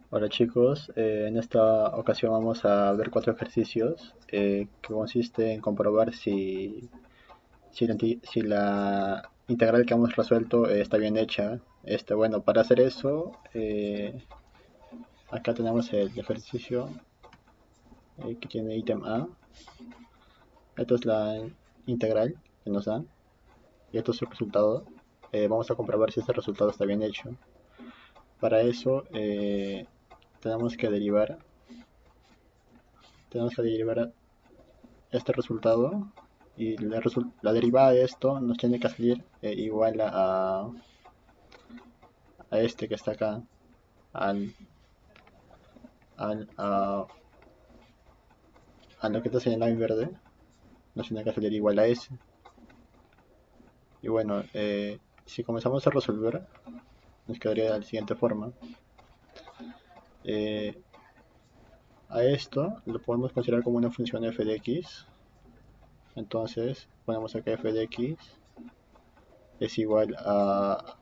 Hola chicos, en esta ocasión vamos a ver cuatro ejercicios que consiste en comprobar si la integral que hemos resuelto está bien hecha. Bueno, para hacer eso, acá tenemos el ejercicio que tiene ítem A. Esto es la integral que nos dan y esto es el resultado. Vamos a comprobar si este resultado está bien hecho. Para eso tenemos que derivar, tenemos que derivar este resultado y la derivada de esto nos tiene que salir igual a este que está acá, al, al, a lo que está señalado en verde, nos tiene que salir igual a ese. Y bueno, si comenzamos a resolver, nos quedaría de la siguiente forma. Eh, a esto lo podemos considerar como una función f de x. Entonces ponemos acá f de x es igual a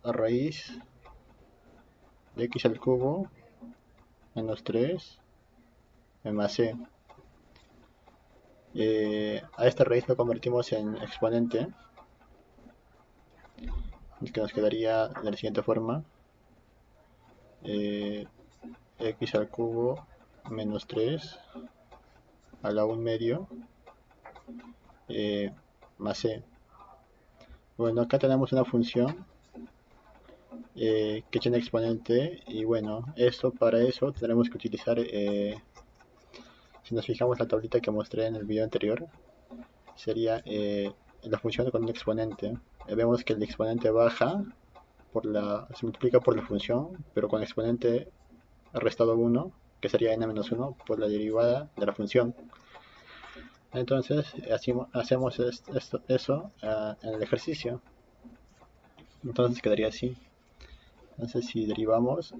raíz de x al cubo menos 3 más c. A esta raíz lo convertimos en exponente, que nos quedaría de la siguiente forma: eh, x al cubo menos 3 a la 1 medio más c. Bueno, acá tenemos una función que tiene exponente y bueno, para eso tendremos que utilizar, si nos fijamos la tablita que mostré en el video anterior, sería la función con un exponente. Vemos que el exponente baja se multiplica por la función, pero con el exponente restado 1, que sería n-1, por la derivada de la función. Entonces hacemos eso en el ejercicio. Entonces quedaría así. Entonces si derivamos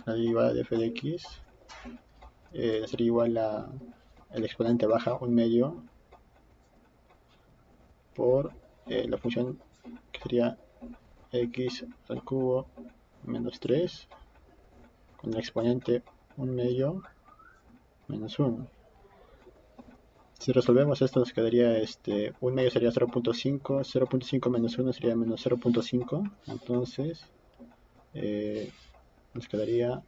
la derivada de f de x, sería igual a el exponente baja 1 medio por la función que sería x al cubo menos 3 con el exponente 1 medio menos 1. Si resolvemos esto nos quedaría 1 medio sería 0.5, 0.5 menos 1 sería menos 0.5, entonces nos quedaría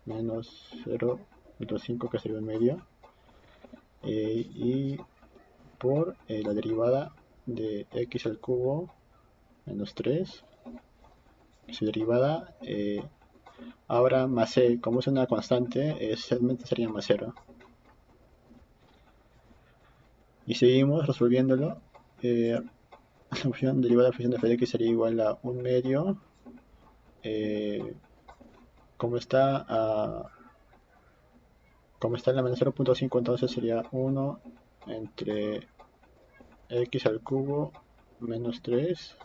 menos 0.5 que sería 1 medio, y por la derivada de x al cubo menos 3, su derivada, ahora más c, como es una constante, realmente sería más 0. Y seguimos resolviéndolo. La función derivada de la función de f de x sería igual a 1 medio, como está en la menos 0.5, entonces sería 1 entre x al cubo menos 3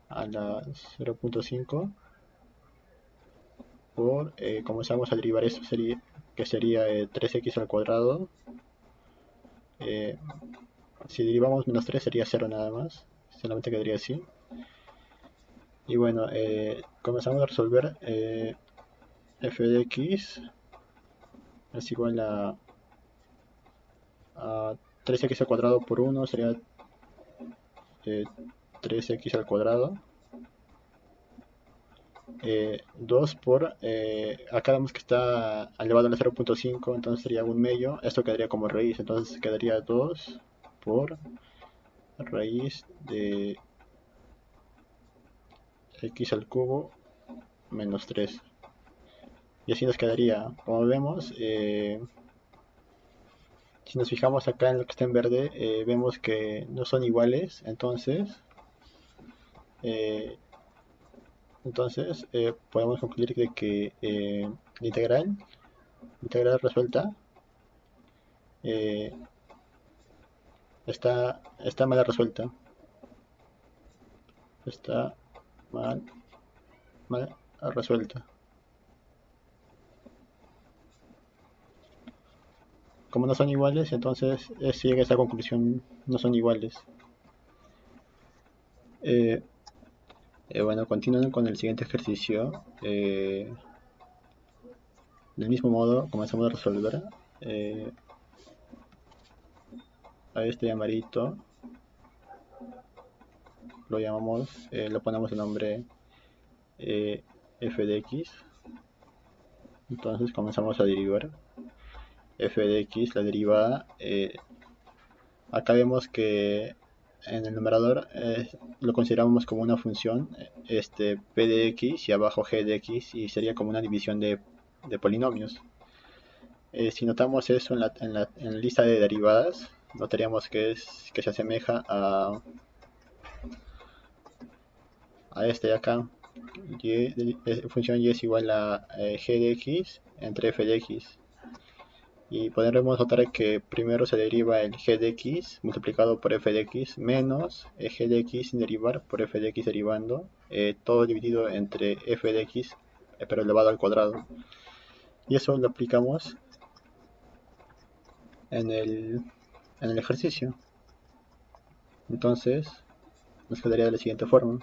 a la 0.5 por, comenzamos a derivar eso, que sería 3x al cuadrado. Si derivamos menos 3 sería 0 nada más, solamente quedaría así. Y bueno, comenzamos a resolver. F de x es igual a 3x al cuadrado por 1 sería 3x al cuadrado. 2 por, acá vemos que está elevado a la 0.5, entonces sería 1 medio, esto quedaría como raíz, entonces quedaría 2 por raíz de x al cubo menos 3. Y así nos quedaría, como vemos, si nos fijamos acá en lo que está en verde, vemos que no son iguales, eh, podemos concluir de que la integral resuelta, eh, está mal resuelta. Está mal, mal resuelta. Como no son iguales, entonces se llega a esa conclusión: no son iguales. Bueno, continuando con el siguiente ejercicio. Del mismo modo comenzamos a resolver a este llamarito, lo llamamos, lo ponemos el nombre f de x. Entonces comenzamos a derivar f de x, la derivada. Acá vemos que en el numerador lo consideramos como una función, p de x y abajo g de x, y sería como una división de polinomios. Si notamos eso en la lista de derivadas, notaríamos que se asemeja a este de acá. Función y es igual a g de x entre f de x. Y podremos notar que primero se deriva el g de x multiplicado por f de x menos g de x sin derivar por f de x derivando, todo dividido entre f de x pero elevado al cuadrado. Y eso lo aplicamos en el ejercicio. Entonces nos quedaría de la siguiente forma: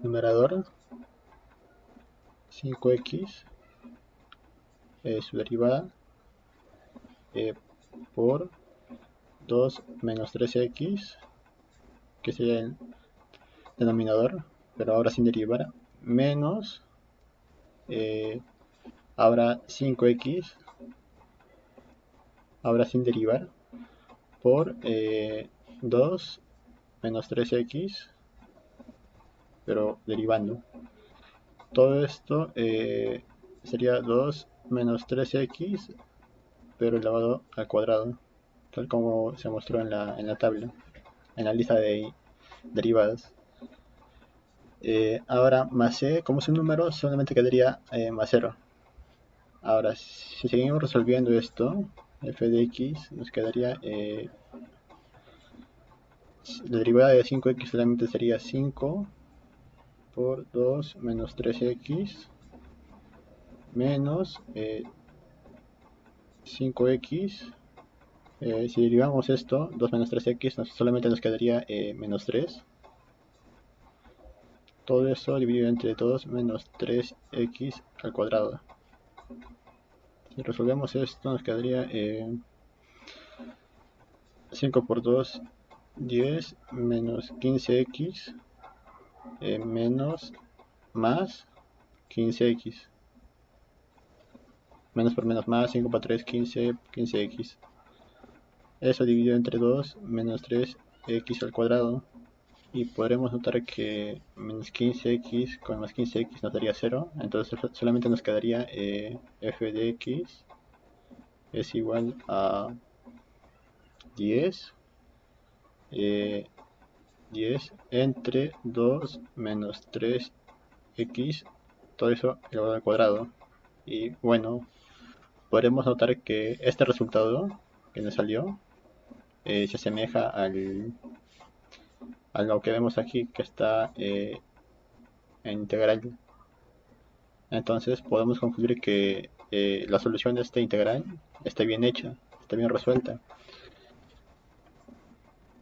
numerador 5x su derivada por 2 menos 3x, que sería el denominador, pero ahora sin derivar, menos ahora 5x, ahora sin derivar, por 2 menos 3x, pero derivando. Todo esto sería 2 menos 3x, pero elevado al cuadrado, tal como se mostró en la tabla, en la lista de derivadas. Ahora más c, como es un número, solamente quedaría más 0. Ahora, si seguimos resolviendo esto, f de x nos quedaría la derivada de 5x solamente sería 5 por 2 menos 3x menos 5x. Si derivamos esto, 2 menos 3x, solamente nos quedaría menos 3. Todo eso dividido entre 2 menos 3x al cuadrado. Si resolvemos esto, nos quedaría 5 por 2, 10 menos 15x menos más 15x. Menos por menos más, 5 por 3, 15, 15x. Eso dividido entre 2 menos 3x al cuadrado. Y podremos notar que menos 15x con más 15x nos daría 0. Entonces solamente nos quedaría f de x es igual a 10 10 entre 2 menos 3x, todo eso elevado al cuadrado. Y bueno, podremos notar que este resultado que nos salió se asemeja a lo que vemos aquí, que está en integral. Entonces podemos concluir que la solución de este integral está bien hecha, está bien resuelta.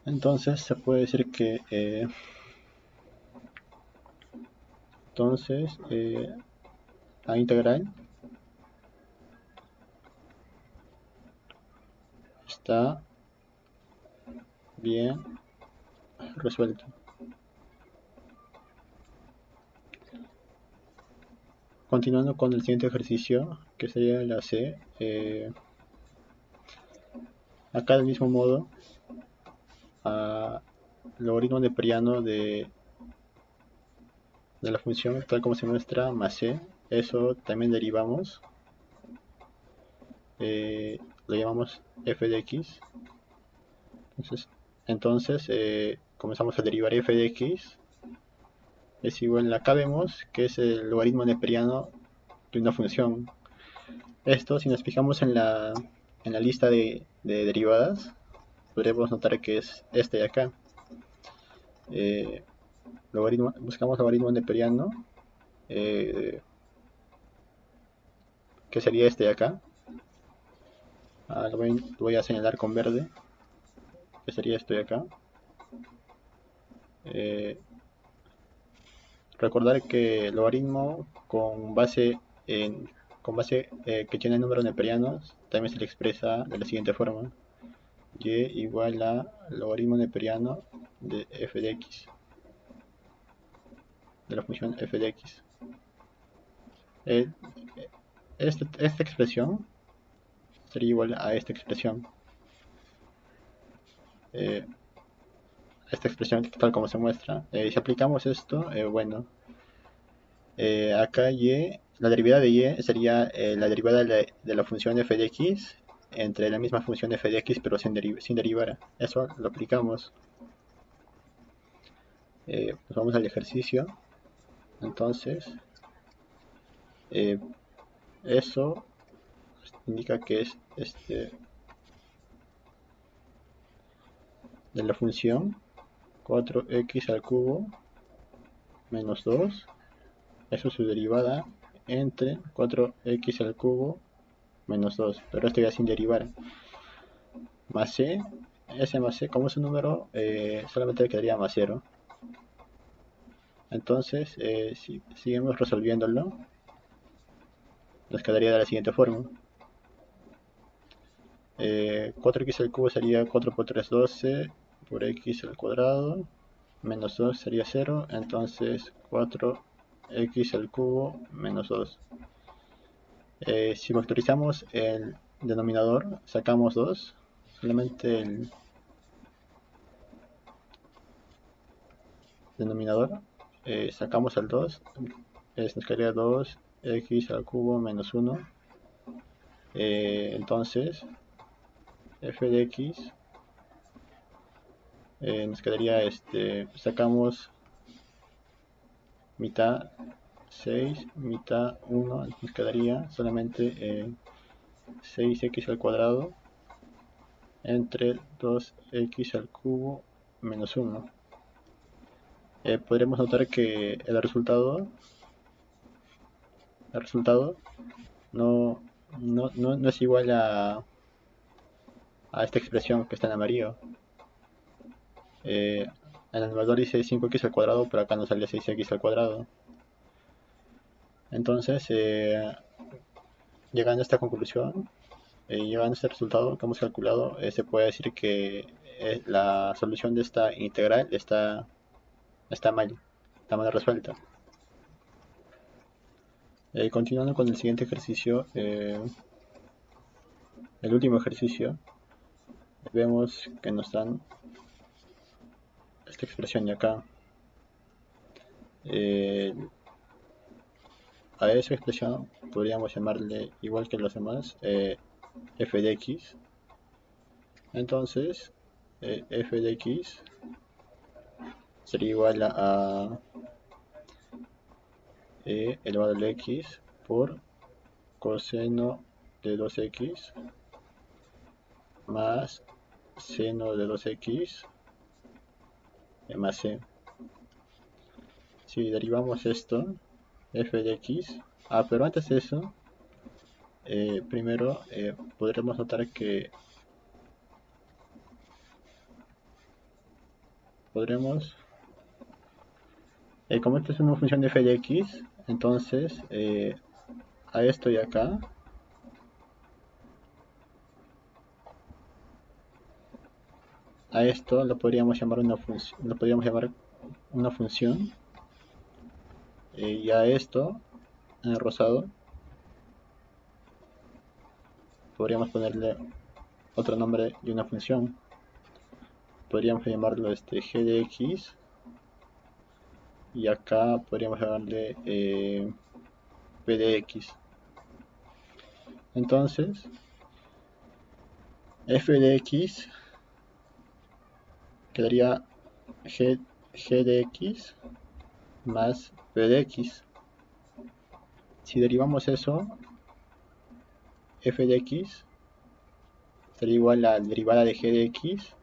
Entonces se puede decir que la integral está bien resuelta. Continuando con el siguiente ejercicio, que sería la C. Acá del mismo modo, el logaritmo neperiano de la función tal como se muestra más c, eso también derivamos, lo llamamos f de x. Entonces comenzamos a derivar f de x es igual, acá vemos que es el logaritmo neperiano de una función. Esto, si nos fijamos en la lista de derivadas, podremos notar que es este de acá. Buscamos logaritmo neperiano, que sería este de acá. Lo voy a señalar con verde, que sería esto de acá. Recordar que el logaritmo con base en con base que tiene número neperianos, también se le expresa de la siguiente forma: y igual a logaritmo neperiano de f de x, de la función f de x. Esta expresión sería igual a esta expresión. Esta expresión tal como se muestra. Si aplicamos esto, bueno, acá y, la derivada de y sería la derivada de la función f de x entre la misma función f de x pero sin derivar. Eso lo aplicamos. Pues vamos al ejercicio. Entonces, eso indica que es de la función 4x al cubo menos 2, eso es su derivada entre 4x al cubo menos 2, pero esto ya sin derivar, más c, s más c, como es un número, solamente quedaría más 0. Entonces, si seguimos resolviéndolo, nos quedaría de la siguiente forma: 4x al cubo sería 4 por 3, 12, por x al cuadrado, menos 2 sería 0, entonces 4x al cubo menos 2. Si factorizamos el denominador, sacamos 2, solamente el denominador, sacamos el 2, nos quedaría 2x al cubo menos 1. Entonces f de x nos quedaría, sacamos mitad 6, mitad 1, nos quedaría solamente 6x al cuadrado entre 2x al cubo menos 1. Podremos notar que el resultado no es igual a esta expresión que está en amarillo. En el numerador dice 5x al cuadrado, pero acá nos sale 6x al cuadrado. Entonces, llegando a esta conclusión, llegando a este resultado que hemos calculado, se puede decir que la solución de esta integral está mal resuelta. Continuando con el siguiente ejercicio, el último ejercicio, vemos que nos dan esta expresión de acá. A esa expresión podríamos llamarle, igual que los demás, f de x. Entonces, f de x sería igual a e elevado al x por coseno de 2x más seno de 2x más c. Si derivamos esto, f de x, pero antes de eso, primero podremos notar que como esta es una función de f de x, entonces a esto y acá a esto lo podríamos llamar una función, y a esto en el rosado podríamos ponerle otro nombre de una función. Podríamos llamarlo g de x, y acá podríamos llamarle p de x. Entonces f de x quedaría g de x más p de x. Si derivamos eso, f de x sería igual a la derivada de g de x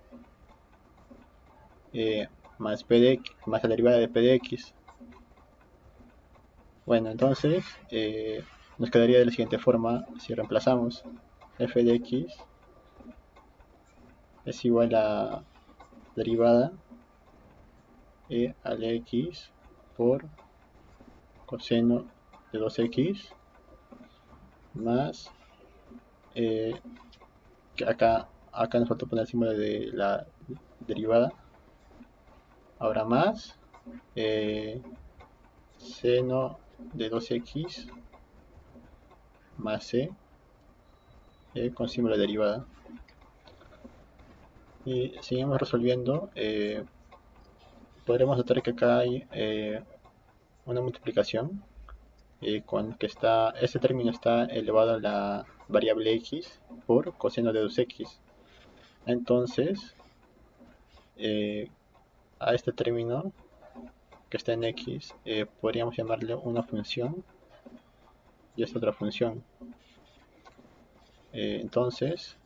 más p de x, más la derivada de p de x. Bueno, entonces nos quedaría de la siguiente forma: si reemplazamos f de x es igual a derivada e al x por coseno de 2x más que acá nos falta poner el símbolo de la derivada. Ahora más seno de 2x más c con símbolo de derivada. Y seguimos resolviendo. Podremos notar que acá hay una multiplicación con que este término está elevado a la variable x por coseno de 2x. Entonces, a este término que está en x, podríamos llamarle una función y esta otra función. Entonces,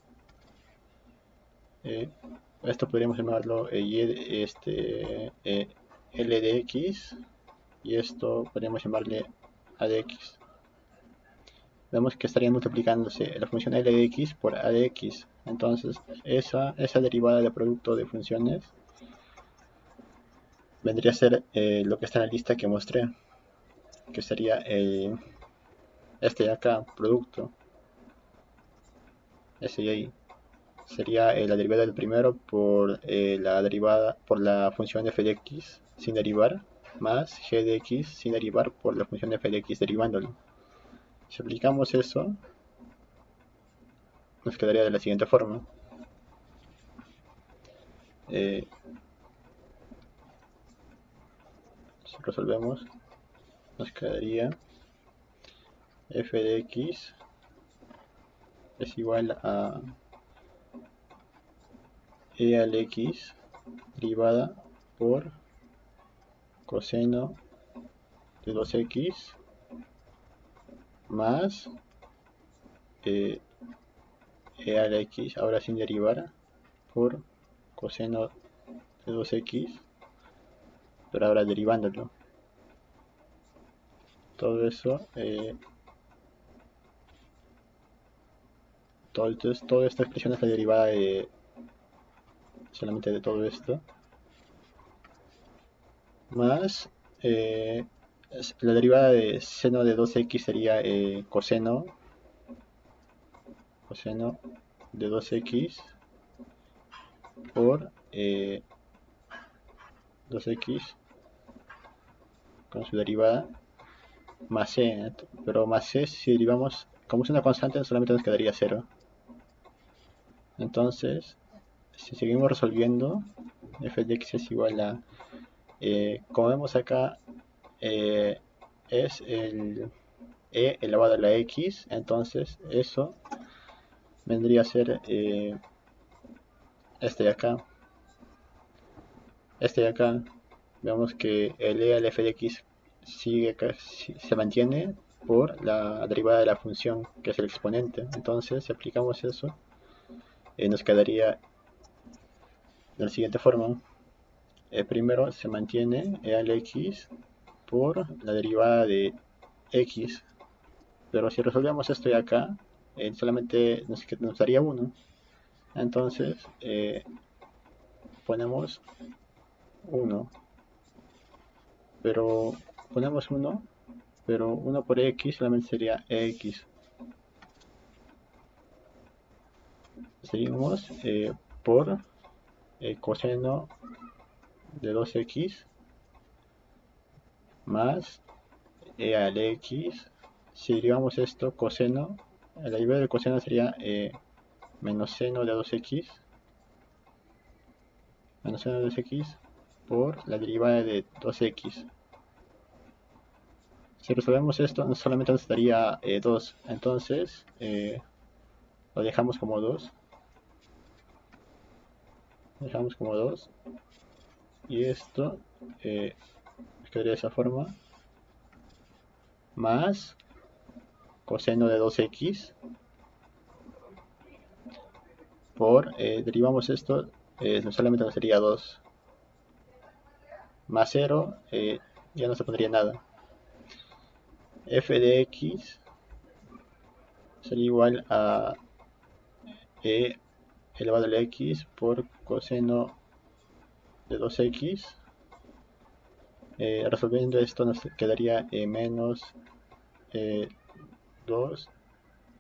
esto podríamos llamarlo L de x y esto podríamos llamarle a de x. Vemos que estarían multiplicándose la función L de x por a de x. Entonces, esa derivada de producto de funciones vendría a ser lo que está en la lista que mostré, que sería este de acá, producto, ese de ahí. Sería la derivada del primero por la derivada por la función f de x sin derivar, más g de x sin derivar por la función f de x derivándolo. Si aplicamos eso, nos quedaría de la siguiente forma. Si resolvemos, nos quedaría f de x es igual a e al x derivada por coseno de 2x más e al x, ahora sin derivar, por coseno de 2x, pero ahora derivándolo. Todo eso, toda esta expresión es la derivada solamente de todo esto, más la derivada de seno de 2x sería coseno de 2x por 2x con su derivada más c, pero más c si derivamos, como es una constante, solamente nos quedaría 0. Entonces, si seguimos resolviendo, f de x es igual a, como vemos acá, es el e elevado a la x, entonces eso vendría a ser este de acá. Vemos que el e al f de x se mantiene por la derivada de la función, que es el exponente. Entonces, si aplicamos eso, nos quedaría de la siguiente forma. Primero se mantiene e al x por la derivada de x, pero si resolvemos esto de acá, solamente nos daría 1. Entonces ponemos 1, pero ponemos 1, pero 1 por x solamente sería x. Seguimos por coseno de 2x más e al x. Si derivamos esto, coseno, la derivada del coseno sería menos seno de 2x por la derivada de 2x. Si resolvemos esto, solamente nos daría 2. Entonces, lo dejamos como 2. Y esto quedaría de esa forma. Más coseno de 2x por, derivamos esto, solamente nos sería 2. Más 0, ya no se pondría nada. F de x sería igual a e elevado a la x por coseno de 2x. Resolviendo esto nos quedaría menos 2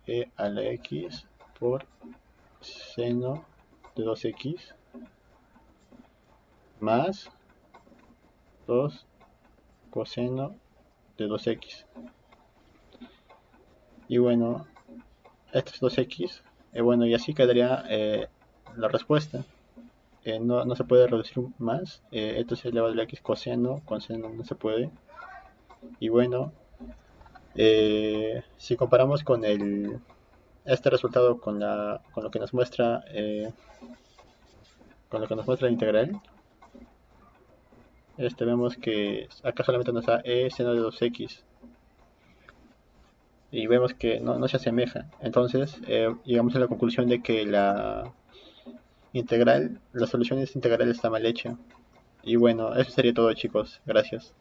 e a la x por seno de 2x más 2 coseno de 2x. Y bueno, esto es 2x. Bueno, y así quedaría la respuesta. No se puede reducir más. Esto se eleva a la x coseno, con seno no se puede. Y bueno, si comparamos con este resultado con lo que nos muestra la integral, vemos que acá solamente nos da e seno de 2x y vemos que no se asemeja. Entonces llegamos a la conclusión de que la solución de esta integral está mal hecha. Y bueno, eso sería todo, chicos. Gracias.